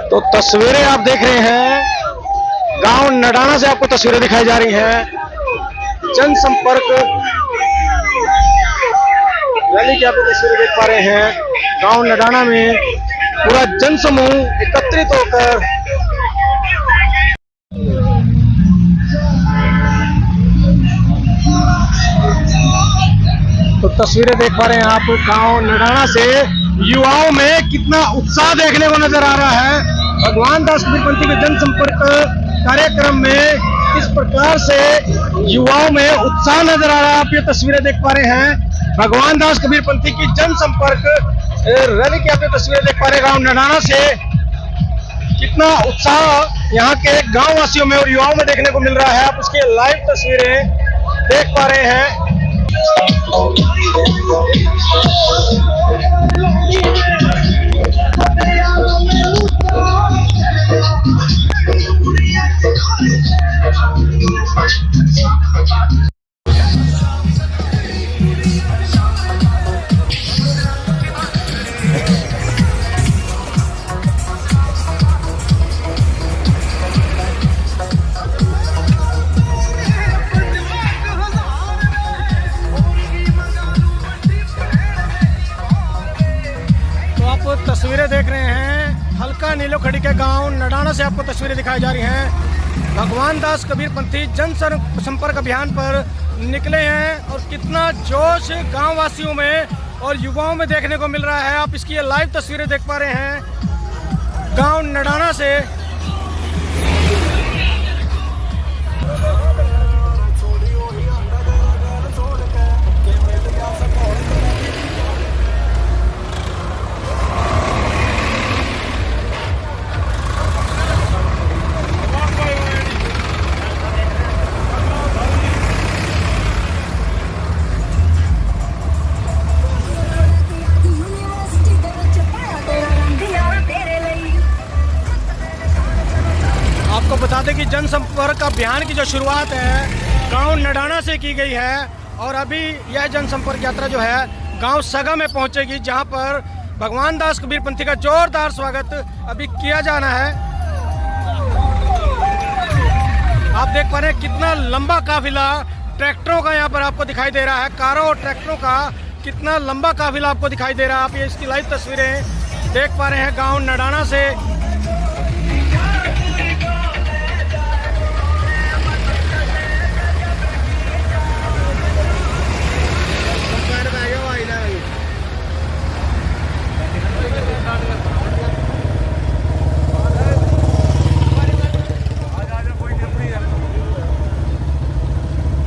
तो तस्वीरें आप देख रहे हैं, गांव नडाना से आपको तस्वीरें दिखाई जा रही हैं। जनसंपर्क रैली की आपको तस्वीरें देख पा रहे हैं। गांव नडाना में पूरा जनसमूह एकत्रित होकर तो तस्वीरें देख पा रहे हैं आप। गांव नडाना से युवाओं में कितना उत्साह देखने को नजर आ रहा है। भगवान दास कबीरपंथी के जनसंपर्क कार्यक्रम में किस प्रकार से युवाओं में उत्साह नजर आ रहा है, आप ये तस्वीरें देख पा रहे हैं। भगवान दास कबीरपंथी की जनसंपर्क रैली की आप ये तस्वीरें देख पा रहे हैं। गांव नडाना से कितना उत्साह यहाँ के गांव वासियों में और युवाओं में देखने को मिल रहा है, आप उसके लाइव तस्वीरें देख पा रहे हैं। तस्वीरें देख रहे हैं, हल्का नीलोखड़ी के गांव नडाना से आपको तस्वीरें दिखाई जा रही हैं। भगवान दास कबीरपंथी जन संपर्क अभियान पर निकले हैं और कितना जोश गांव वासियों में और युवाओं में देखने को मिल रहा है। आप इसकी लाइव तस्वीरें देख पा रहे हैं गांव नडाना से। आपको बता दें कि जनसंपर्क अभियान की जो शुरुआत है गांव नडाना से की गई है और अभी यह जनसंपर्क यात्रा जो है गांव सगा में पहुंचेगी, जहां पर भगवान दास कबीरपंथी का जोरदार स्वागत अभी किया जाना है। आप देख पा रहे हैं कितना लंबा काफिला ट्रैक्टरों का यहाँ पर आपको दिखाई दे रहा है। कारों और ट्रैक्टरों का कितना लंबा काफिला आपको दिखाई दे रहा है। आप ये इसकी लाइव तस्वीरें देख पा रहे हैं गाँव नडाना से।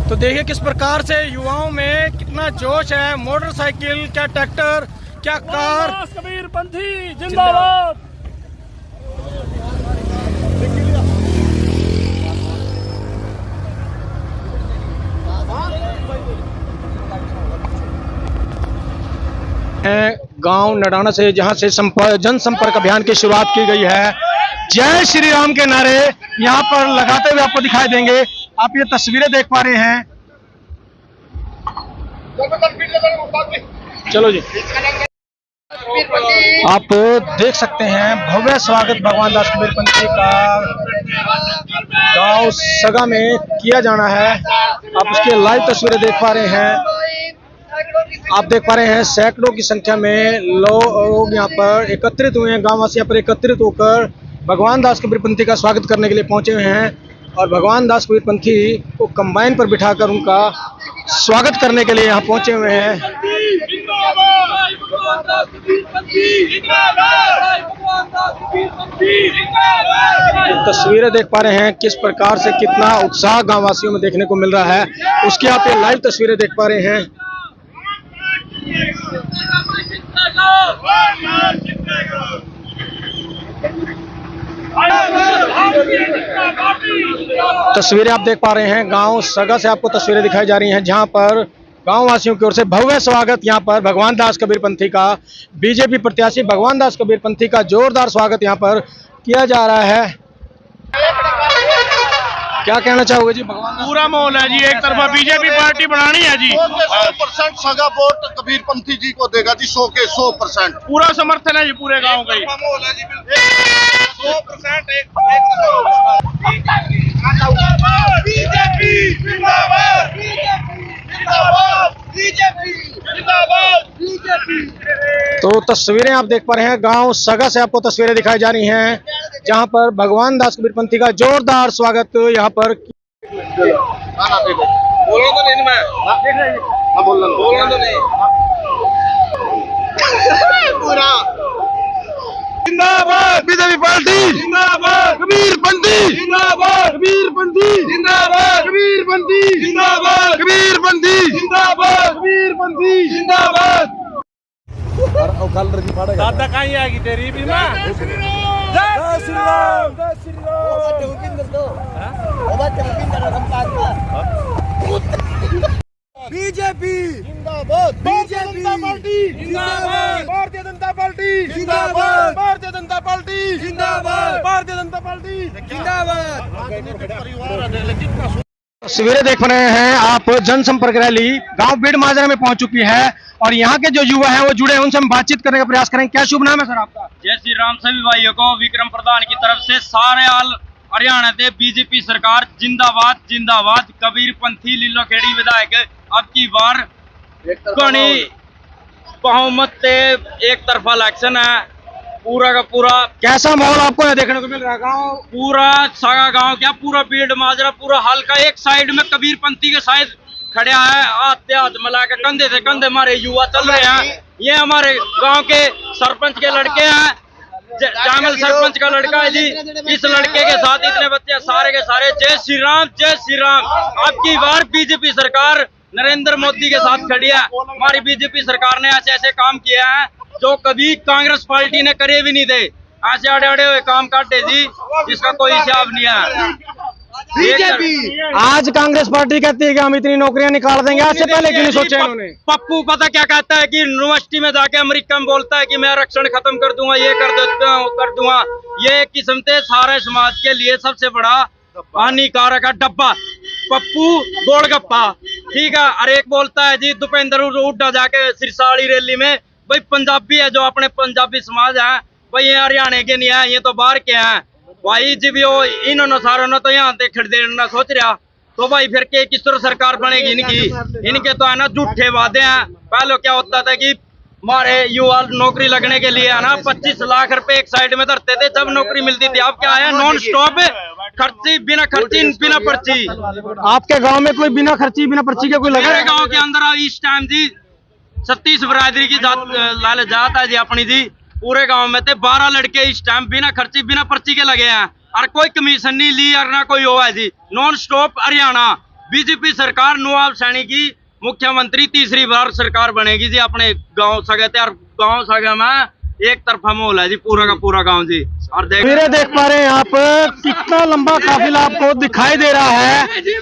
तो देखिए किस प्रकार से युवाओं में कितना जोश है। मोटरसाइकिल, क्या ट्रैक्टर, क्या कार। कबीरपंथी जिंदाबाद। गांव नडाना से जहां से जनसंपर्क अभियान की शुरुआत की गई है, जय श्री राम के नारे यहां पर लगाते हुए आपको दिखाई देंगे। आप ये तस्वीरें देख पा रहे हैं। चलो जी, आप देख सकते हैं भव्य स्वागत भगवान दास कबीरपंथी का गांव सगा में किया जाना है। आप उसके लाइव तस्वीरें देख पा रहे हैं। आप देख पा रहे हैं सैकड़ों की संख्या में लोग यहाँ पर एकत्रित हुए हैं। गांववासी यहाँ पर एकत्रित होकर भगवान दास कबीरपंथी का स्वागत करने के लिए पहुंचे हुए हैं और भगवान दास कबीरपंथी को कंबाइन पर बिठाकर उनका स्वागत करने के लिए यहाँ पहुंचे हुए हैं। तस्वीरें देख पा रहे हैं किस प्रकार से कितना उत्साह गांववासियों में देखने को मिल रहा है, उसकी आप ये लाइव तस्वीरें देख पा रहे हैं। तस्वीरें आप देख पा रहे हैं गांव सगा से आपको तस्वीरें दिखाई जा रही हैं, जहां पर गांव वासियों की ओर से भव्य स्वागत यहां पर भगवान दास कबीरपंथी का, बीजेपी प्रत्याशी भगवान दास कबीरपंथी का जोरदार स्वागत यहां पर किया जा रहा है। क्या कहना चाहोगे जी? भगवान पूरा माहौल है जी, एक तरफा बीजेपी पार्टी बनानी है जी। 100% सगा वोट कबीरपंथी जी को देगा जी, 100 के 100%। पूरा समर्थन है जी पूरे गांव का ही। 100% बीजेपी जिंदाबाद, बीजेपी जिंदाबाद, बीजेपी। तो तस्वीरें आप देख पा रहे हैं, गांव सगा से आपको तस्वीरें दिखाई जा रही हैं, जहां पर भगवान दास कबीरपंथी का जोरदार स्वागत यहां पर। बोलना तो नहीं मैं, बोलना तो नहीं पूरा। जिंदाबाद बीजेपी पार्टी, जिंदाबाद कबीरपंथी, जिंदाबाद कबीरपंथी, जिंदाबाद कबीरपंथी, जिंदाबाद कबीरपंथी, जिंदाबाद कबीरपंथी, जिंदाबाद। दादा कहीं आएगी तेरी भी माँ। जय श्री राम, जय श्री बीजेपी जिंदाबाद, भारतीय जनता पार्टी जिंदाबाद, भारतीय जनता पार्टी जिंदाबाद, भारतीय जनता पार्टी जिंदाबाद, भारतीय जनता पार्टी जिंदाबाद। तस्वीरें देख रहे हैं आप, जनसंपर्क रैली गांव बीड़ माजरा में पहुंच चुकी है और यहाँ के जो युवा हैं वो जुड़े हैं, उनसे हम बातचीत करने का प्रयास करेंगे। क्या शुभ नाम है सर आपका? जय श्री राम सभी भाइयों को। विक्रम प्रधान की तरफ से सारे आल हरियाणा से बीजेपी सरकार जिंदाबाद जिंदाबाद। कबीरपंथी लीलोखेड़ी विधायक अब की बार गणी बहुमत से एक तरफा इलेक्शन है। पूरा का पूरा कैसा माहौल आपको यहाँ देखने को मिल रहा है? गाँव पूरा सागा गांव क्या पूरा बीड़ माजरा पूरा हल्का एक साइड में कबीरपंथी के साइड खड़ा है, हाथ हाथ मिला के कंधे से कंधे हमारे युवा चल रहे हैं। ये हमारे गांव के सरपंच के लड़के हैं, जामल सरपंच का लड़का है जी। इस लड़के के साथ इतने बच्चे सारे के सारे जय श्री राम, जय श्री राम। अब की बार बीजेपी सरकार नरेंद्र मोदी के साथ खड़ी है। हमारी बीजेपी सरकार ने ऐसे ऐसे काम किया है जो कभी कांग्रेस पार्टी ने करे भी नहीं थे। ऐसे अड़े अड़े हुए काम काटे जी, जिसका कोई हिसाब नहीं है। बीजेपी आज कांग्रेस पार्टी कहती है कि हम इतनी नौकरियां निकाल देंगे, आज से पहले क्यों नहीं सोचा इन्होंने? पप्पू पता क्या कहता है कि यूनिवर्सिटी में जाके अमेरिका में बोलता है कि मैं आरक्षण खत्म कर दूंगा, ये कर दूंगा। ये एक किस्म से सारे समाज के लिए सबसे बड़ा हानिकारक है डब्बा पप्पू गोलगप्पा, ठीक है। और एक बोलता है जी दुपेंद्र हुड्डा जाके सिरसाड़ी रैली में, भाई पंजाबी है जो अपने पंजाबी समाज है, भाई ये हरियाणा के नहीं है, ये तो बाहर के हैं भाई जी। भी वो इन्होंने सारों ने तो यहाँ खड़ देना सोच रहा, तो भाई फिर के किस तरह सरकार बनेगी इनकी? इनके तो है ना झूठे वादे हैं। पहले क्या होता था कि हमारे युवा नौकरी लगने के लिए है ना 25 लाख रुपए एक साइड में धरते थे, जब नौकरी मिलती थी। अब क्या है, नॉन स्टॉप खर्ची बिना खर्ची बिना पर्ची। आपके गांव में कोई बिना खर्ची बिना पर्ची के कोई लगा? मेरे गांव के अंदर इस टाइम जी 36 बरादरी की जात है जी अपनी जी। पूरे गांव में थे 12 लड़के इस टाइम बिना खर्ची बिना पर्ची के लगे हैं, और कोई कमीशन नहीं ली और ना कोई हुआ है जी। नॉन स्टॉप हरियाणा बीजेपी सरकार, नवाब सैनी की मुख्यमंत्री तीसरी बार सरकार बनेगी जी अपने गांव सगे थे। और गांव सगे में एक तरफा माहौल है जी, पूरा का पूरा गांव जी। और देख पा रहे हैं आप, कितना लंबा काफिला आपको दिखाई दे रहा है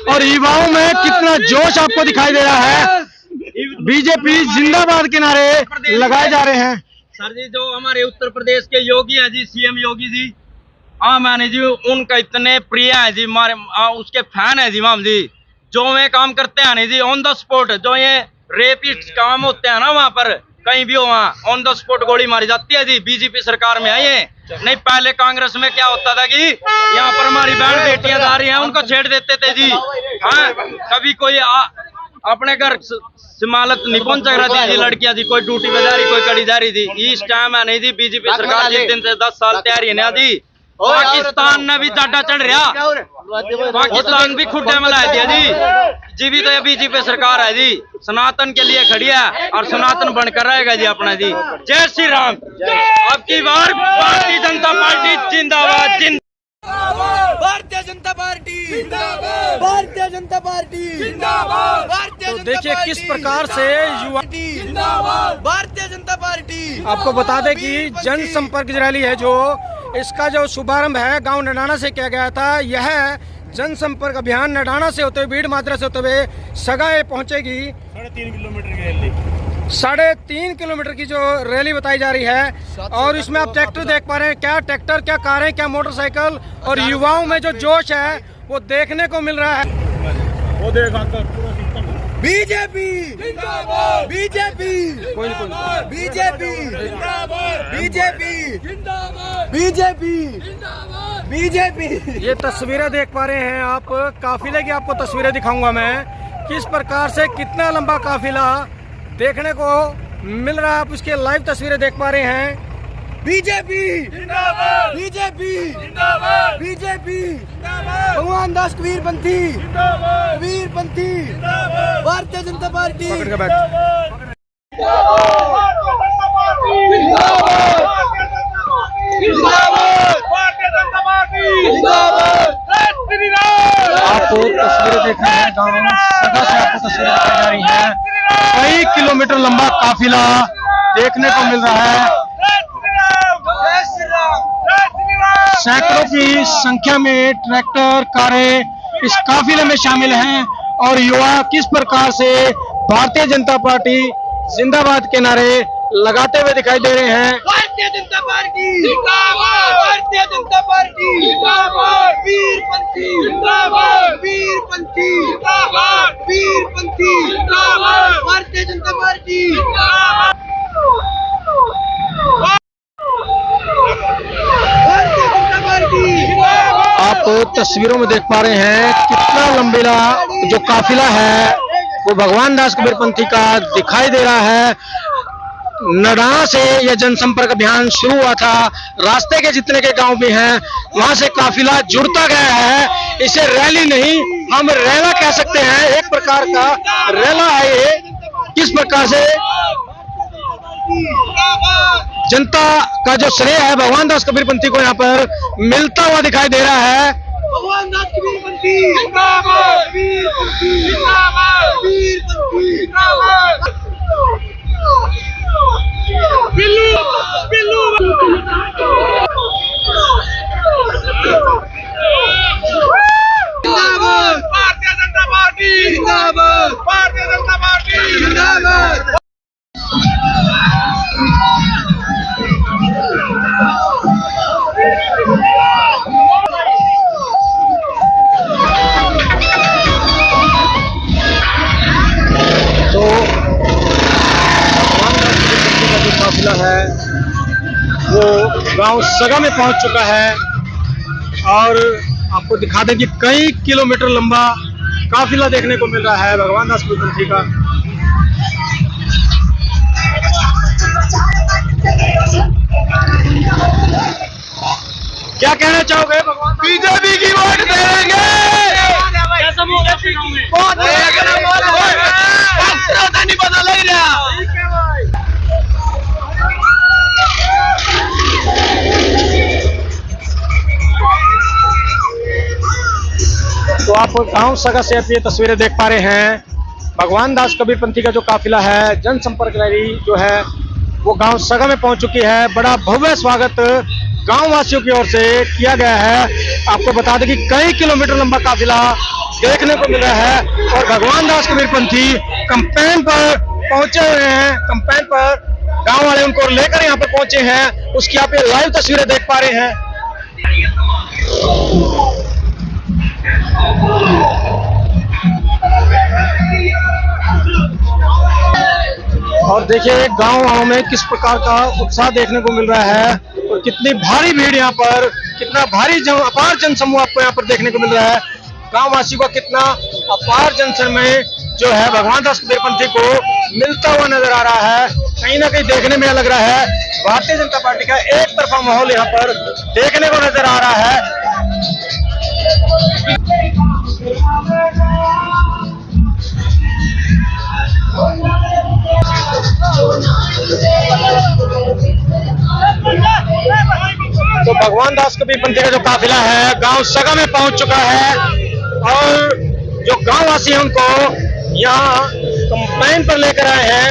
और युवाओं में कितना जोश आपको दिखाई दे रहा है। बीजेपी जिंदाबाद के नारे लगाए जा रहे हैं। सर जी जो हमारे उत्तर प्रदेश के योगी है जी, सीएम योगी जी, हाँ मैंने जी उनका इतने प्रिय है जी, हमारे उसके फैन है जी माम जी। जो वे काम करते हैं नहीं जी ऑन द स्पॉट, जो ये रेपिस्ट काम होते हैं ना वहाँ पर कहीं भी हो, वहाँ ऑन द स्पॉट गोली मारी जाती है जी। बीजेपी सरकार में है ये नहीं। पहले कांग्रेस में क्या होता था कि यहाँ पर हमारी बहन बेटियां जा रही हैं उनको छेड़ देते थे जी। हाँ कभी कोई अपने घर सिमालत नहीं पहुंच रहा थी लड़कियां जी, कोई ड्यूटी पे जा रही कोई कड़ी जा रही थी। इस टाइम है नहीं जी बीजेपी सरकार जिस दिन से 10 साल तैयारी है ना जी। पाकिस्तान ने भी डाटा चढ़ रहा, पाकिस्तान भी खुड्डे में ला दिया जी। जीवित तो बीजेपी सरकार है जी, सनातन के लिए खड़ी है और सनातन बनकर रहेगा जी अपना जी। जय श्री राम। अब की बार भारतीय जनता पार्टी जिंदाबाद, भारतीय जनता पार्टी जिंदाबाद, भारतीय जनता पार्टी जिंदाबाद, भारतीय तो देखिए किस प्रकार से युवा जिंदाबाद, भारतीय जनता पार्टी। आपको बता दें कि जनसंपर्क रैली है जो इसका जो शुभारंभ है गांव नडाना से किया गया था। यह जनसंपर्क अभियान नडाना से होते हुए बीड़ माजरा से होते हुए सगाए पहुंचेगी। 3.5 किलोमीटर की रैली, 3.5 किलोमीटर की जो रैली बताई जा रही है। और इसमें आप ट्रैक्टर देख पा रहे हैं, क्या ट्रैक्टर क्या कारें क्या मोटरसाइकिल, और युवाओं में जो जोश है वो देखने को मिल रहा है। वो देखा तो पूरा सिस्टम बीजेपी जिंदाबाद, बीजेपी कोई नहीं बीजेपी जिंदाबाद, बीजेपी जिंदाबाद। BJP BJP. ये तस्वीरें देख पा रहे हैं आप, काफिले की आपको तस्वीरें दिखाऊंगा मैं, किस प्रकार से कितना लंबा काफिला देखने को मिल रहा है। आप उसके लाइव तस्वीरें देख पा रहे हैं। बीजेपी जिंदाबाद, बीजेपी जिंदाबाद, बीजेपी जिंदाबाद, भगवान दास कबीरपंथी जिंदाबाद, कबीरपंथी जिंदाबाद, भारतीय जनता पार्टी पकड़ के बैठ। आपको तस्वीरें देख रहे हैं, गाँव सदा से आपको तस्वीरें दिखाई जा रही हैं। कई किलोमीटर लंबा काफिला देखने को मिल रहा है। सैकड़ों की संख्या में ट्रैक्टर, कारें इस काफिले में शामिल हैं और युवा किस प्रकार से भारतीय जनता पार्टी जिंदाबाद के नारे लगाते हुए दिखाई दे रहे हैं। भारतीय जनता पार्टी जिंदाबाद, भारतीय जनता पार्टी जिंदाबाद, वीरपंथी जिंदाबाद, वीरपंथी जिंदाबाद, वीरपंथी जिंदाबाद, भारतीय जनता पार्टी जिंदाबाद, भारतीय जनता पार्टी जिंदाबाद। आप तस्वीरों में देख पा रहे हैं कितना लंबीला जो काफिला है वो भगवान दास कबीरपंथी का दिखाई दे रहा है। नडाना से यह जनसंपर्क अभियान शुरू हुआ था। रास्ते के जितने के गांव भी हैं वहां से काफिला जुड़ता गया है। इसे रैली नहीं, हम रैला कह सकते हैं, एक प्रकार का रैला है ये। किस प्रकार से जनता का जो श्रेय है भगवान दास कबीरपंथी को यहाँ पर मिलता हुआ दिखाई दे रहा है। भगवान दास कबीरपंथी जिंदाबाद, वीरपंथी जिंदाबाद, वीरपंथी जिंदाबाद। बिल्लू बिल्लू जिंदाबाद, भारतीय जनता पार्टी जिंदाबाद, भारतीय जनता पार्टी जिंदाबाद। तो भगवान दास कबीरपंथी का जो काफिला है वो गांव सगा में पहुंच चुका है और आपको दिखा दें कि कई किलोमीटर लंबा काफिला देखने को मिल रहा है भगवान दास कबीरपंथी का। क्या कहना चाहोगे भगवान? बीजेपी की वोट देंगे। नहीं पता लग रहा। तो आप गांव सगा से ये तस्वीरें देख पा रहे हैं। भगवान दास कबीरपंथी का जो काफिला है, जनसंपर्क रैली जो है वो गांव सगा में पहुंच चुकी है। बड़ा भव्य स्वागत गांव वासियों की ओर से किया गया है। आपको बता दें कि कई किलोमीटर लंबा काफिला देखने को मिल रहा है और भगवान दास कबीरपंथी कैंपेन पर पहुंचे हुए हैं। कैंपेन पर गांव वाले उनको लेकर यहाँ पर पहुंचे हैं, उसकी आप ये लाइव तस्वीरें देख पा रहे हैं। और देखिए गांव में किस प्रकार का उत्साह देखने को मिल रहा है और कितनी भारी भीड़ यहाँ पर, कितना भारी अपार जनसमूह आपको यहाँ पर देखने को मिल रहा है। गांव वासियों का कितना अपार जनसमूह जो है भगवान दास कबीरपंथी को मिलता हुआ नजर आ रहा है। कहीं ना कहीं देखने में लग रहा है भारतीय जनता पार्टी का एक तरफा माहौल यहाँ पर देखने को नजर आ रहा है। तो भगवान दास कबीरपंथी का जो काफिला है गांव सगा में पहुंच चुका है और जो गांव वासी हैं उनको यहाँ कंपेन पर लेकर आए हैं।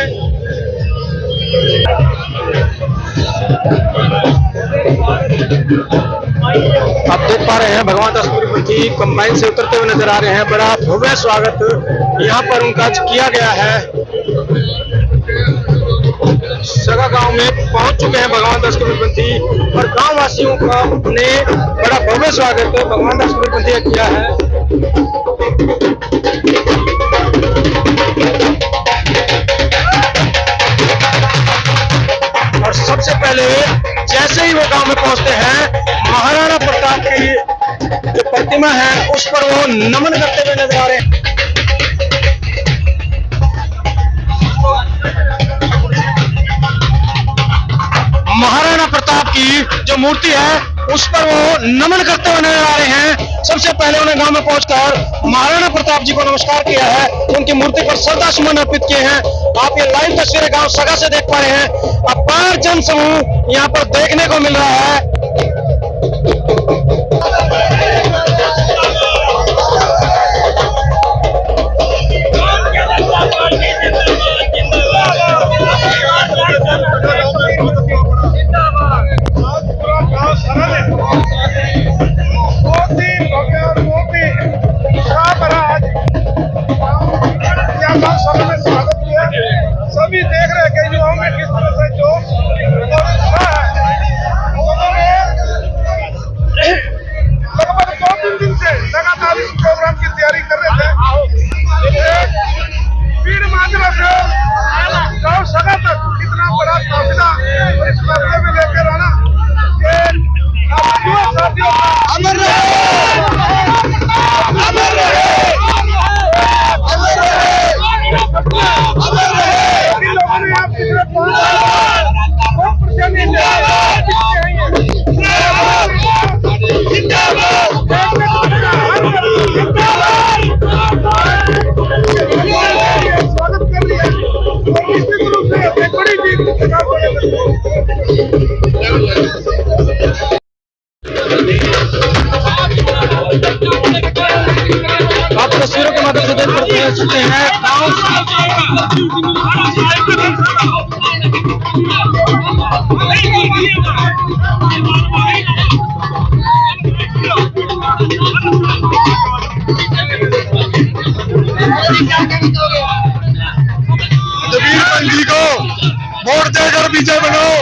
आप देख पा रहे हैं भगवान दास कबीरपंथी कंबाइन से उतरते हुए नजर आ रहे हैं। बड़ा भव्य स्वागत यहाँ पर उनका किया गया है। सगा गांव में पहुंच चुके हैं भगवान दास कबीरपंथी और गांव वासियों का ने बड़ा भव्य स्वागत भगवान दास कबीरपंथी का किया है। और सबसे पहले जय जैसे ही वो गांव में पहुंचते हैं, महाराणा प्रताप की जो प्रतिमा है उस पर वो नमन करते हुए नजर आ रहे हैं। महाराणा प्रताप की जो मूर्ति है उस पर वो नमन करते हुए नजर आ रहे हैं। सबसे पहले उन्हें गांव में पहुंचकर महाराणा प्रताप जी को नमस्कार किया है, उनकी मूर्ति पर श्रद्धा सुमन अर्पित किए हैं। आप ये लाइव तस्वीरें गांव सगा से देख पा रहे हैं। अपार जन समूह यहाँ पर देखने को मिल रहा है। सभी देख रहे हैं कि युवाओं में किस तरह से जो लगभग 2-3 दिन से लगातार इस प्रोग्राम की तैयारी कर रहे थे। भीड़ माजरा से गांव सगा तक इतना बड़ा काफिला इस मसले में लेकर आना युवा साथियों अमर आप तस्वीरों के माध्यम से देख सकते हैं कबीर पंजी को वोट देकर विजय बनाओ।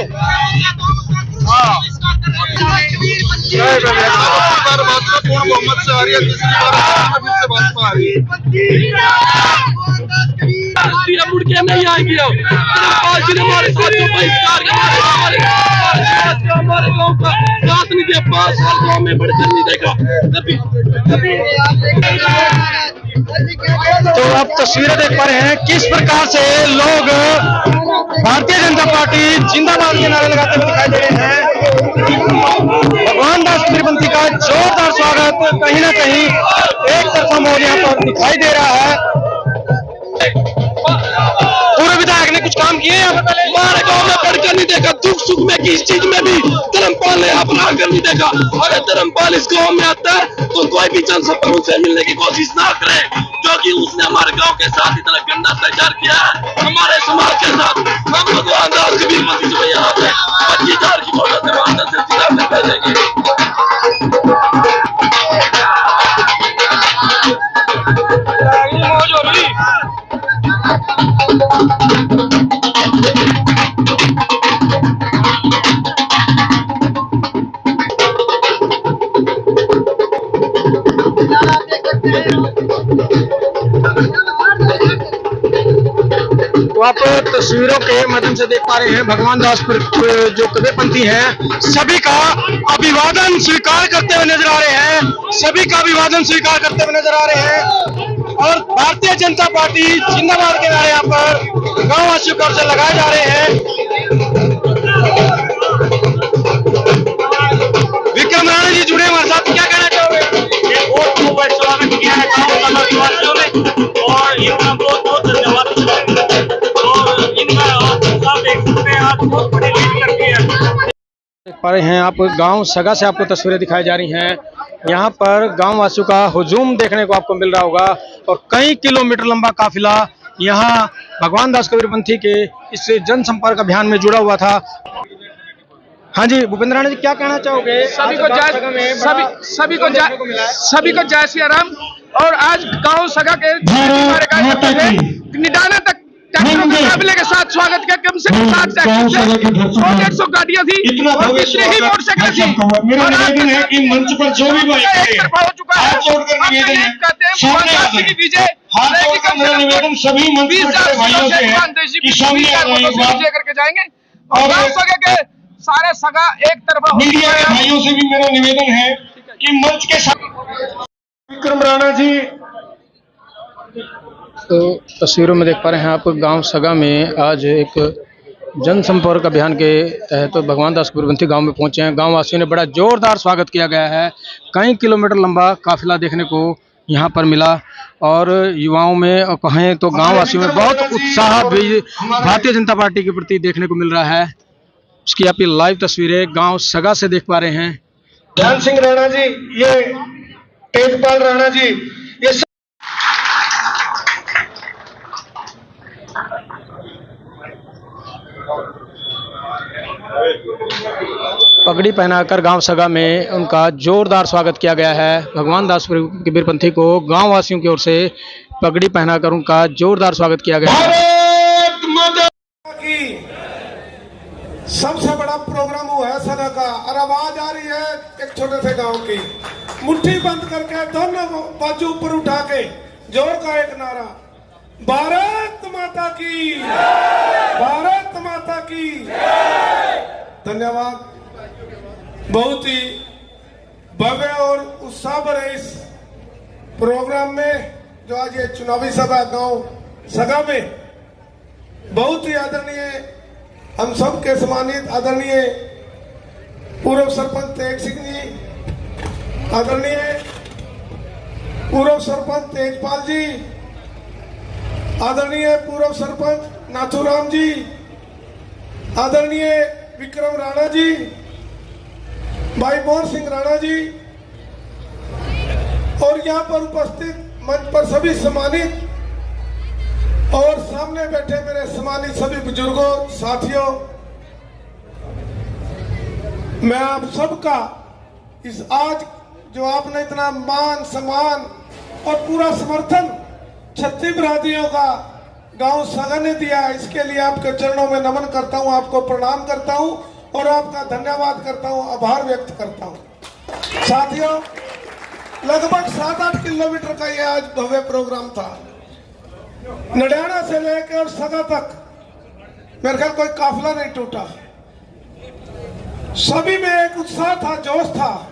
महत्वपूर्ण बहुमत से आ रही है, तीसरी बार फिर से भाजपा आ रही है। मुड़ के नहीं आएगी। हमारे साथियों बहिष्कार हमारे गाँव का साथ नहीं दिया, 5 साल गाँव में बढ़कर नहीं देखा। तो आप तस्वीरें देख पा रहे हैं किस प्रकार से लोग भारतीय जनता पार्टी जिंदाबाद के नारे लगाते हुए दिखाई दे रहे हैं। भगवान दास कबीरपंथी का जोरदार स्वागत कहीं ना कहीं एक तरफा मोड़ यहाँ पर दिखाई दे रहा है। पूर्व विधायक ने कुछ काम किए हमारे गांव में बढ़कर नहीं देखा, दुख सुख में किस चीज में भी धर्मपाल ने अपना कर नहीं देखा। अगर धर्मपाल इस गांव में आता है तो कोई भी जनसंपर्क से मिलने की कोशिश ना करे, क्योंकि उसने हमारे गांव के साथ इतना गंदा अत्याचार किया है, हमारे समाज के साथ। हम भगवान दास कबीरपंथी जो यहाँ पे 25,000 की वोट से वादा से जिला में भेजेंगे। तो आप तस्वीरों के माध्यम से देख पा रहे हैं भगवान दास जो कबीरपंथी हैं सभी का अभिवादन स्वीकार करते हुए नजर आ रहे हैं, सभी का अभिवादन स्वीकार करते हुए नजर आ रहे हैं। और भारतीय जनता पार्टी जिंदाबाद के नारे यहाँ पर गांव वासियों की ओर से लगाए जा रहे हैं। विक्रम राणा जी जुड़े हमारे साथ, क्या कहना चाहोगे? स्वागत किया है गाँव समाजवासियों ने और इनका बहुत बहुत धन्यवाद। और इनका आप देख सकते हैं, आज बहुत बड़ी लीड करती है। देख पा रहे हैं आप गांव सगा से आपको तस्वीरें दिखाई जा रही हैं। यहाँ पर गांव वासियों का हुजूम देखने को आपको मिल रहा होगा और कई किलोमीटर लंबा काफिला यहाँ भगवान दास कबीरपंथी के इस जनसंपर्क अभियान में जुड़ा हुआ था। हाँ जी भूपेंद्र राणा जी, क्या कहना चाहोगे? सभी को जय श्री राम। और आज गांव सगा के निडाना तक ट्रैक्टरों के काफिले के साथ स्वागत किया। कम से कम 60 ट्रैक्टर 100 गाड़ियां थी और इतनी ही मोटरसाइकिल थी। मेरा निवेदन है कि मंच पर जो भी बाइक हो चुका है, मेरा निवेदन सभी मंच पर भाइयों से है कि सामने आ जाएं, करके जाएंगे और गांव सगा के सारे सगा एक तरफा मीडिया के भाइयों से भी मेरा निवेदन है कि मंच के साथ विक्रम राणा जी। तो तस्वीरों में देख पा रहे हैं आप, गांव सगा में आज एक जनसंपर्क अभियान के तहत तो भगवान दास कबीरपंथी गांव में पहुंचे हैं। गांव वासियों ने बड़ा जोरदार स्वागत किया गया है। कई किलोमीटर लंबा काफिला देखने को यहां पर मिला और युवाओं में और कहें तो गांव वासियों में बहुत उत्साह भी भारतीय जनता पार्टी के प्रति देखने को मिल रहा है। उसकी आप ये लाइव तस्वीरें गांव सगा से देख पा रहे हैं। ध्यान सिंह राणा जी, ये तेजपाल राणा जी, ये पगड़ी पहनाकर गांव सगा में उनका जोरदार स्वागत किया गया है। भगवान दास कबीरपंथी को गांव वासियों की ओर से पगड़ी पहनाकर उनका जोरदार स्वागत किया गया है। भारत माता की सबसे बड़ा प्रोग्राम हुआ है सगा का, और आवाज आ रही है एक छोटे से गांव की। मुट्ठी बंद करके दोनों बाजू ऊपर उठा के जोर का एक नारा, भारत माता की, भारत माता की। धन्यवाद। बहुत ही भव्य और उत्साह भरे इस प्रोग्राम में जो आज ये चुनावी सभा गांव सगा में बहुत ही आदरणीय, हम सब के सम्मानित आदरणीय पूर्व सरपंच तेज सिंह जी, आदरणीय पूर्व सरपंच तेजपाल जी, आदरणीय पूर्व सरपंच नाथूराम जी, आदरणीय विक्रम राणा जी, भाई मोहन सिंह राणा जी, और यहाँ पर उपस्थित मंच पर सभी सम्मानित और सामने बैठे मेरे सम्मानित सभी बुजुर्गों, साथियों, मैं आप सबका इस आज जो आपने इतना मान सम्मान और पूरा समर्थन छत्ती बिरादरियों का गांव सगा ने दिया, इसके लिए आपके चरणों में नमन करता हूं, आपको प्रणाम करता हूं और आपका धन्यवाद करता हूं, आभार व्यक्त करता हूं। साथियों, लगभग 7-8 किलोमीटर का ये आज भव्य प्रोग्राम था। नडियाना से लेकर सगा तक मेरे ख्याल कोई काफिला नहीं टूटा। सभी में एक उत्साह था, जोश था,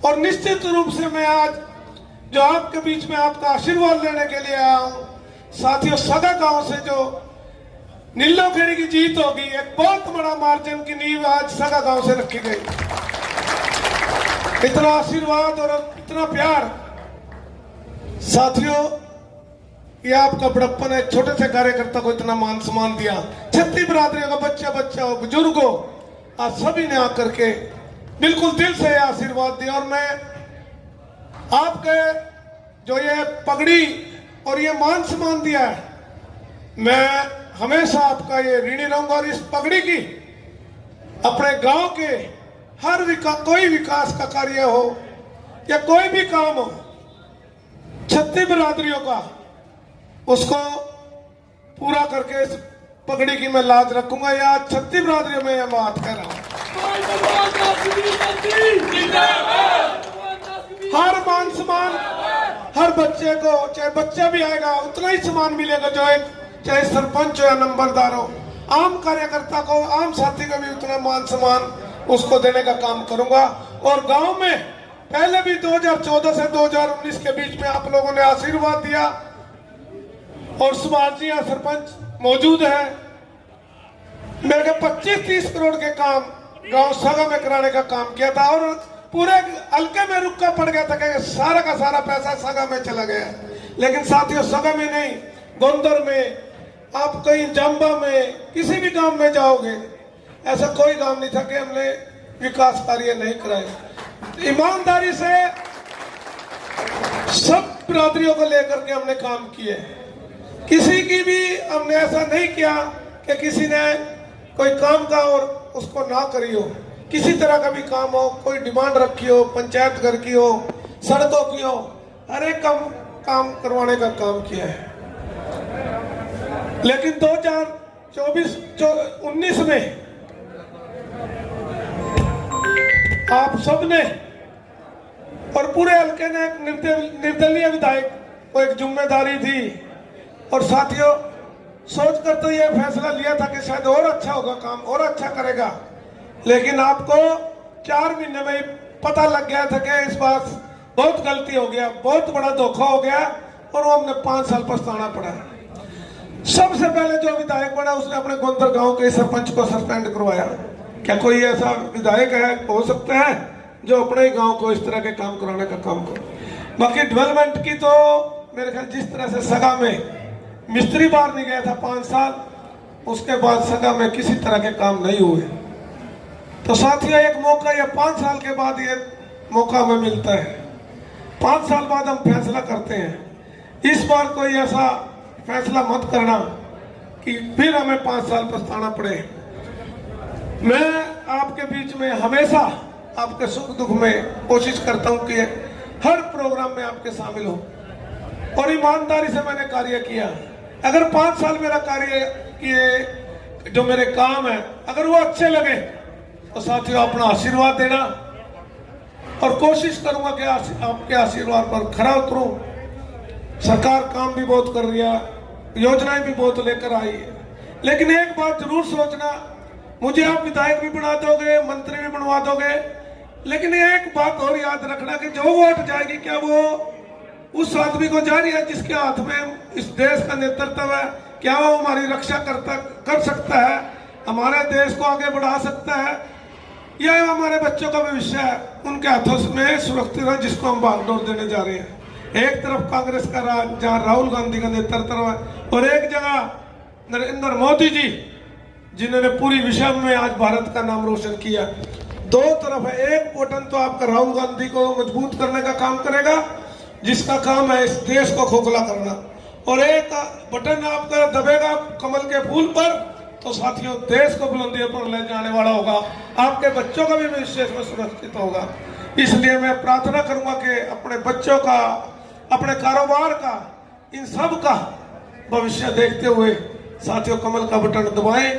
और निश्चित रूप से मैं आज जो आपके बीच में आपका आशीर्वाद लेने के लिए आया हूं। साथियों, सगा गांव से जो नीलोखेड़ी की जीत होगी, एक बहुत बड़ा मार्जिन की नींव आज सगा गांव से रखी गई। इतना आशीर्वाद और इतना प्यार, साथियों, ये आपका बड़प्पन है। छोटे से कार्यकर्ता को इतना मान सम्मान दिया, छत्ती बिरादरियों का बच्चा बच्चा हो, बुजुर्ग हो, आज सभी ने आकर के बिल्कुल दिल से आशीर्वाद दिया। और मैं आपके जो ये पगड़ी और ये मान सम्मान दिया है, मैं हमेशा आपका ये ऋणी रहूंगा। और इस पगड़ी की अपने गांव के हर कोई विकास का कार्य हो या कोई भी काम हो, छत्ती बिरादरियों का, उसको पूरा करके इस पगड़ी की मैं लाज रखूंगा। या छत्ती बिरादरियों में यह बात कह रहा हूं। हर मान सम्मान हर बच्चे को, चाहे बच्चा भी आएगा उतना ही सम्मान मिलेगा जो एक, चाहे सरपंच हो या नंबरदार हो, आम कार्यकर्ता को, आम साथी को भी उतना मान सम्मान उसको देने का काम करूंगा। और गांव में पहले भी 2014 से 2019 के बीच में आप लोगों ने आशीर्वाद दिया और सुभाष जी यहाँ सरपंच मौजूद है। मेरे को 25-30 करोड़ के काम गांव सगा में कराने का काम किया था और पूरे हल्के में रुका पड़ गया था कि सारा का सारा पैसा सगा में चला गया। लेकिन साथियों, सगा में नहीं, गोंदर में, आप कहीं जाम्बा में, किसी भी गांव में जाओगे, ऐसा कोई गांव नहीं था कि हमने विकास कार्य नहीं कराए। ईमानदारी से सब बिरादरियों को लेकर के हमने काम किए। किसी की भी हमने ऐसा नहीं किया कि किसी ने कोई काम का और उसको ना करी हो। किसी तरह का भी काम हो, कोई डिमांड रखी हो, पंचायत घर की हो, सड़कों की हो, हर एक काम करवाने का काम किया है। लेकिन 2024-19 में आप सबने और पूरे हल्के ने एक निर्दलीय विधायक को एक जिम्मेदारी दी और साथियों, सोचकर तो यह फैसला लिया था कि शायद और अच्छा होगा, काम और अच्छा करेगा, लेकिन आपको 4 महीने में ही पता लग गया था कि इस बार बहुत गलती हो गया, बहुत बड़ा धोखा हो गया और वो हमने 5 साल पछताना पड़ा। सबसे पहले जो विधायक बना उसने अपने गोंदर गांव के सरपंच को सस्पेंड करवाया। क्या कोई ऐसा विधायक है हो सकता है जो अपने ही गांव को इस तरह के काम कराने का काम करे? बाकी डेवलपमेंट की तो मेरे ख्याल जिस तरह से सगा में मिस्त्री बाहर नहीं गया था 5 साल, उसके बाद सगा में किसी तरह के काम नहीं हुए। तो साथियों एक मौका या 5 साल के बाद ये मौका हमें मिलता है, 5 साल बाद हम फैसला करते हैं। इस बार कोई ऐसा फैसला मत करना कि फिर हमें 5 साल पछताना पड़े। मैं आपके बीच में हमेशा आपके सुख दुख में कोशिश करता हूं कि हर प्रोग्राम में आपके शामिल हो और ईमानदारी से मैंने कार्य किया। अगर 5 साल मेरा कार्य किए जो मेरे काम है अगर वो अच्छे लगे तो साथियों अपना आशीर्वाद देना और कोशिश करूंगा कि आपके आशीर्वाद पर खरा उतरूं। सरकार काम भी बहुत कर रही है, योजनाएं भी बहुत लेकर आई है, लेकिन एक बात जरूर सोचना, मुझे आप विधायक भी बना दोगे, मंत्री भी बनवा दोगे, लेकिन एक बात और याद रखना कि जो वोट जाएगी क्या वो उस आदमी को जा रही है जिसके हाथ में इस देश का नेतृत्व है? क्या वो हमारी रक्षा कर सकता है, हमारे देश को आगे बढ़ा सकता है, या हमारे बच्चों का भविष्य है उनके हाथों में सुरक्षित है जिसको हम बागडोर देने जा रहे हैं? एक तरफ कांग्रेस का राज जहां राहुल गांधी का नेतृत्व है और एक जगह नरेंद्र मोदी जी जिन्होंने पूरी विश्व में आज भारत का नाम रोशन किया। दो तरफ है, एक बटन तो आपका राहुल गांधी को मजबूत करने का काम करेगा जिसका काम है इस देश को खोखला करना, और एक बटन आपका दबेगा कमल के फूल पर तो साथियों देश को बुलंदियों पर ले जाने वाला होगा, आपके बच्चों का भी भविष्य इसमें सुरक्षित होगा। इसलिए मैं प्रार्थना करूंगा कि अपने बच्चों का, अपने कारोबार का, इन सब का भविष्य देखते हुए साथियों कमल का बटन दबाएं।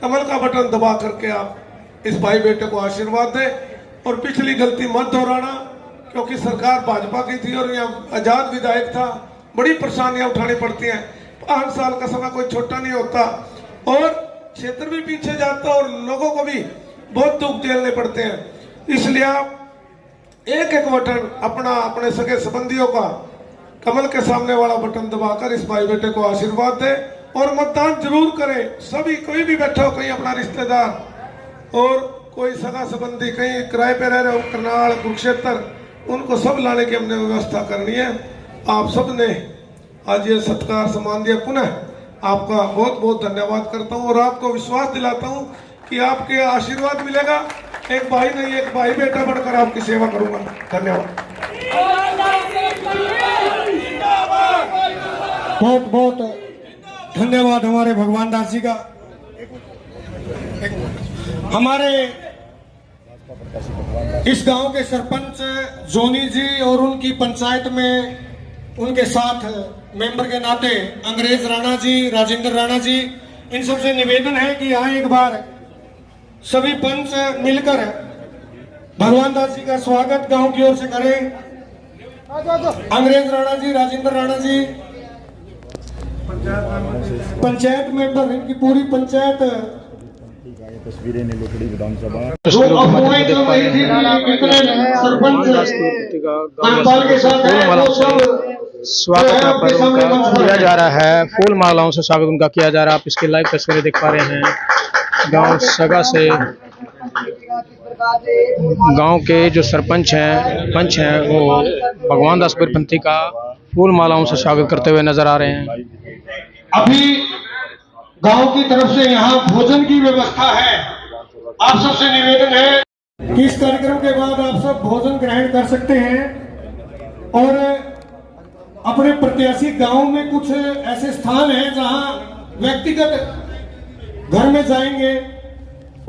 कमल का बटन दबा करके आप इस भाई बेटे को आशीर्वाद दें और पिछली गलती मत दोहराना, क्योंकि सरकार भाजपा की थी और यहाँ आजाद विधायक था, बड़ी परेशानियां उठानी पड़ती हैं। 5 साल का समय कोई छोटा नहीं होता और क्षेत्र भी पीछे जाता और लोगों को भी बहुत दुख झेलने पड़ते हैं। इसलिए आप एक एक बटन अपने सगे संबंधियों का कमल के सामने वाला बटन दबाकर इस भाई बेटे को आशीर्वाद दे और मतदान जरूर करें। सभी, कोई भी बैठा हो, कहीं अपना रिश्तेदार और कोई सगा संबंधी कहीं किराए पे रह रहे हो, करनाल, कुरुक्षेत्र, उनको सब लाने की हमने व्यवस्था करनी है। आप सब ने आज ये सत्कार सम्मान दिया, पुनः आपका बहुत बहुत धन्यवाद करता हूँ और आपको विश्वास दिलाता हूँ कि आपके आशीर्वाद मिलेगा। एक भाई नहीं, एक भाई बेटा बनकर आपकी सेवा करूंगा। धन्यवाद। बहुत बहुत धन्यवाद हमारे भगवान दास जी का। हमारे इस गांव के सरपंच जोनी जी और उनकी पंचायत में उनके साथ मेंबर के नाते अंग्रेज राणा जी, राजेंद्र राणा जी, इन सबसे निवेदन है कि यहाँ एक बार सभी पंच मिलकर भगवान दास जी का स्वागत गांव की ओर से करें। अंग्रेज राणा जी, राजेंद्र राणा जी, पंचायत मेंबर, इनकी पूरी पंचायत तस्वीरें नीलोखड़ी विधानसभा स्वागत यहाँ पर उनका किया जा रहा है, फूल मालाओं से स्वागत उनका किया जा रहा है। आप इसकी लाइव तस्वीरें देख पा रहे हैं। गांव सगा से गांव के जो सरपंच हैं, पंच हैं, वो भगवान दास बीरपंथी का फूल मालाओं से स्वागत करते हुए नजर आ रहे हैं। अभी गांव की तरफ से यहाँ भोजन की व्यवस्था है। आप सबसे निवेदन है कि इस कार्यक्रम के बाद आप सब भोजन ग्रहण कर सकते हैं और अपने प्रत्याशी गांव में कुछ ऐसे स्थान हैं जहां व्यक्तिगत घर में जाएंगे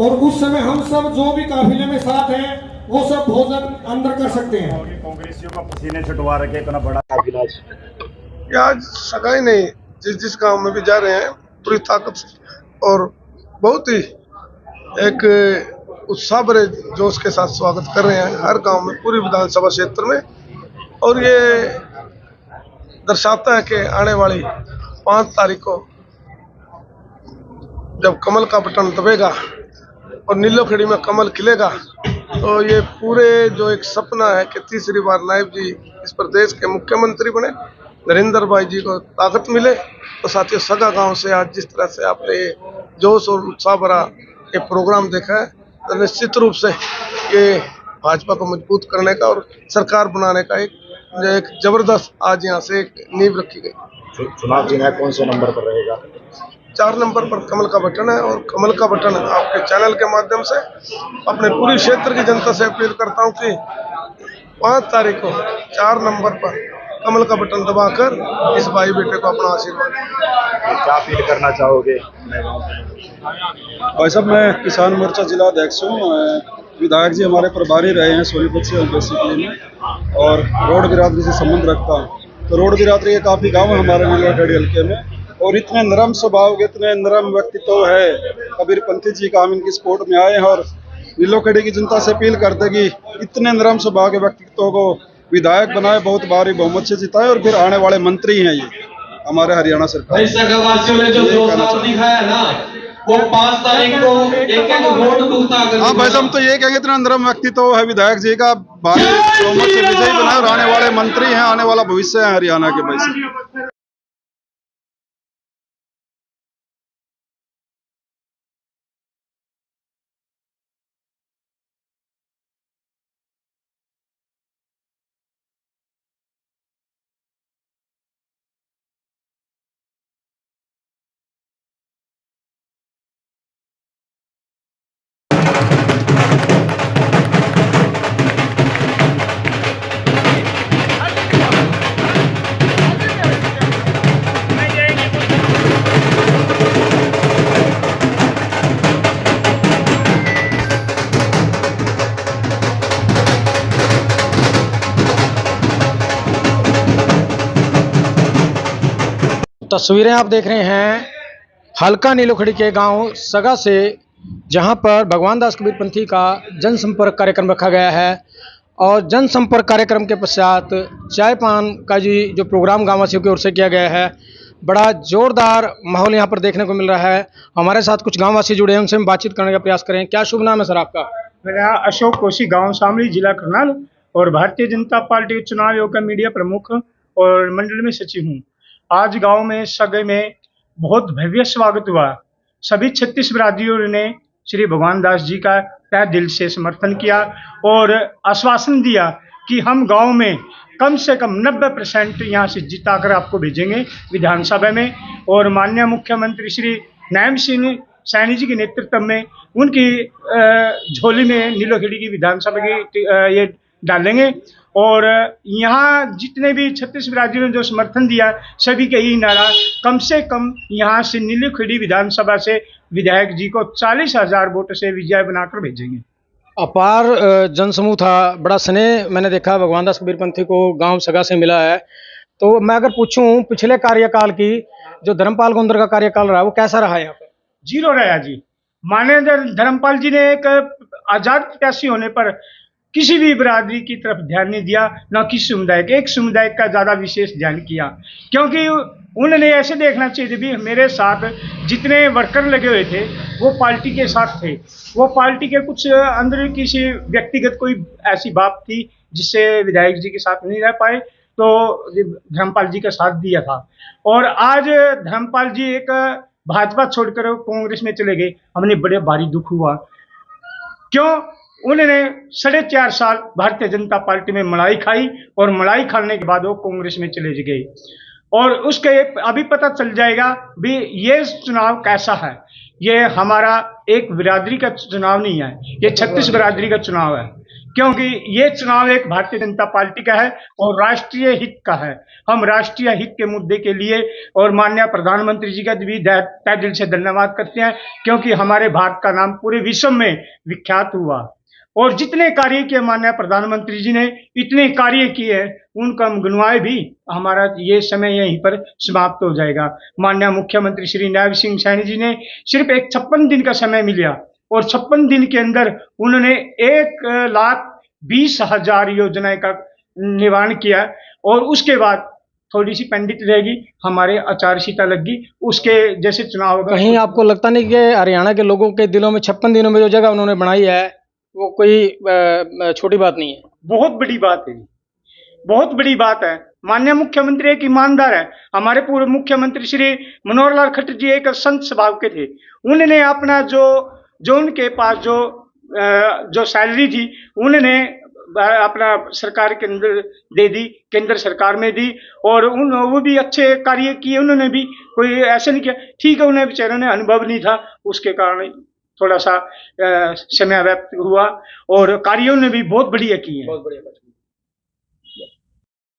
और उस समय हम सब जो भी काफिले में साथ हैं वो सब भोजन अंदर कर सकते हैं। कांग्रेसियों का पसीने छुटवा रखे, इतना बड़ा काफिला आज सगाई नहीं, जिस गांव में भी जा रहे हैं पूरी ताकत और बहुत ही एक उत्साह भरे जोश के साथ स्वागत कर रहे हैं हर गांव में, पूरी विधानसभा क्षेत्र में। और ये दर्शाता है कि आने वाली 5 तारीख को जब कमल का बटन दबेगा और नीलोखेड़ी में कमल खिलेगा तो ये पूरे जो एक सपना है कि तीसरी बार नायब जी इस प्रदेश के मुख्यमंत्री बने, नरेंद्र भाई जी को ताकत मिले। तो साथियों, सगा गांव से आज जिस तरह से आपने ये जोश और उत्साह भरा ये प्रोग्राम देखा है, तो निश्चित रूप से ये भाजपा को मजबूत करने का और सरकार बनाने का एक जबरदस्त आज यहाँ से एक नींव रखी गई। चुनाव चिन्ह कौन से नंबर पर रहेगा? 4 नंबर पर कमल का बटन है और कमल का बटन आपके चैनल के माध्यम से अपने पूरी क्षेत्र की जनता से अपील करता हूं कि 5 तारीख को 4 नंबर पर कमल का बटन दबाकर इस भाई बेटे को अपना आशीर्वाद। क्या अपील करना चाहोगे? भाई साहब, मैं किसान मोर्चा जिला अध्यक्ष हूँ। विधायक जी हमारे प्रभारी रहे हैं सोनीपत से बेसिकली में, और रोड बिरादरी से संबंध रखता हूँ। तो रोड बिरादरी के काफ़ी गाँव है हमारे नीलोखेड़ी हल्के में, और इतने नरम स्वभाव के, इतने नरम व्यक्तित्व है कबीरपंथी जी का। हम इनकी सपोर्ट में आए हैं और नीलोखेड़ी की जनता से अपील करते कि इतने नरम स्वभाव के व्यक्तित्व को विधायक बनाए, बहुत भारी बहुमत से जिताए, और फिर आने वाले मंत्री हैं ये हमारे हरियाणा सरकार। सगावासियों ने जो जोश दिखाया ना, वो 5 तारीख को एक वोट दूंगा। हाँ भाई साहब, हम तो ये कहेंगे इतना नरम व्यक्तित्व है विधायक जी का, भारी बहुमत से विजयी बनाए और आने वाले मंत्री हैं, आने वाला भविष्य है हरियाणा के। भाई साहब, तस्वीरें आप देख रहे हैं हल्का नीलोखेड़ी के गांव सगा से, जहां पर भगवान दास कबीरपंथी का जनसंपर्क कार्यक्रम रखा गया है। और जनसंपर्क कार्यक्रम के पश्चात चाय पान का जो प्रोग्राम गांववासियों की ओर से किया गया है, बड़ा जोरदार माहौल यहां पर देखने को मिल रहा है। हमारे साथ कुछ गांववासी जुड़े हैं, उनसे हम बातचीत करने का प्रयास करें। क्या शुभ नाम है सर आपका? मेरा अशोक कोशी, गांव शामली, जिला करनाल, और भारतीय जनता पार्टी चुनाव आयोग का मीडिया प्रमुख और मंडल में सचिव हूँ। आज गांव में सगे में बहुत भव्य स्वागत हुआ। सभी 36 बिरादरियों ने श्री भगवान दास जी का तहे दिल से समर्थन किया और आश्वासन दिया कि हम गांव में कम से कम 90% यहाँ से जिताकर आपको भेजेंगे विधानसभा में। और माननीय मुख्यमंत्री श्री नायब सिंह सैनी जी के नेतृत्व में उनकी झोली में नीलोखेड़ी की विधानसभा की ये डालेंगे। और यहाँ जितने भी 36 बिरादरियों ने जो समर्थन दिया, सभी के ही नारा कम से कम यहाँ से नीलोखेड़ी विधानसभा से विधायक जी को 40,000 वोट से विजय बनाकर भेजेंगे। अपार जनसमूह था, बड़ा स्नेह मैंने देखा भगवान दास कबीरपंथी को गांव सगा से मिला है। तो मैं अगर पूछूं पिछले कार्यकाल की जो धर्मपाल गोंदर का कार्यकाल रहा, वो कैसा रहा यहाँ पर? 0 रहा जी। माननीय धर्मपाल जी ने एक आजाद प्रत्याशी होने पर किसी भी बिरादरी की तरफ ध्यान नहीं दिया, न किसी समुदाय के। एक समुदाय का ज़्यादा विशेष ध्यान किया, क्योंकि उन्होंने ऐसे देखना चाहिए भी मेरे साथ जितने वर्कर लगे हुए थे वो पार्टी के साथ थे। वो पार्टी के कुछ अंदर किसी व्यक्तिगत कोई ऐसी बात थी जिससे विधायक जी के साथ नहीं रह पाए, तो धर्मपाल जी का साथ दिया था। और आज धर्मपाल जी एक भाजपा छोड़कर कांग्रेस में चले गए, हमने बड़े भारी दुख हुआ। क्यों? उन्होंने 4.5 साल भारतीय जनता पार्टी में मलाई खाई और मलाई खाने के बाद वो कांग्रेस में चले गए। और उसके अभी पता चल जाएगा भी ये चुनाव कैसा है। ये हमारा एक बिरादरी का चुनाव नहीं है, ये 36 बिरादरी का चुनाव है, क्योंकि ये चुनाव एक भारतीय जनता पार्टी का है और राष्ट्रीय हित का है। हम राष्ट्रीय हित के मुद्दे के लिए और माननीय प्रधानमंत्री जी का भी तहे दिल से धन्यवाद करते हैं, क्योंकि हमारे भारत का नाम पूरे विश्व में विख्यात हुआ। और जितने कार्य किए माननीय प्रधानमंत्री जी ने, इतने कार्य किए, उनका हम गिनवाए भी हमारा ये समय यहीं पर समाप्त हो जाएगा। माननीय मुख्यमंत्री श्री नायब सिंह सैनी जी ने सिर्फ एक 56 दिन का समय मिला और 56 दिन के अंदर उन्होंने 1,20,000 योजनाएं का निर्माण किया। और उसके बाद थोड़ी सी पंडित रहेगी, हमारे आचार संहिता लगी, उसके जैसे चुनाव होगा। कहीं आपको लगता नहीं कि हरियाणा के लोगों के दिलों में 56 दिनों में जो जगह उन्होंने बनाई है वो कोई छोटी बात नहीं है? बहुत बड़ी बात है, बहुत बड़ी बात है। माननीय मुख्यमंत्री एक ईमानदार है। हमारे पूर्व मुख्यमंत्री श्री मनोहर लाल खट्टर जी एक संत स्वभाव के थे। उन्होंने अपना जो उनके पास जो सैलरी थी उन्होंने अपना सरकार के अंदर दे दी, केंद्र सरकार में दी, और वो भी अच्छे कार्य किए उन्होंने भी, कोई ऐसे नहीं किया। ठीक है, उन्हें बेचारों ने अनुभव नहीं था, उसके कारण थोड़ा सा समय व्यक्त हुआ, और कार्यों ने भी बहुत बढ़िया किए हैं।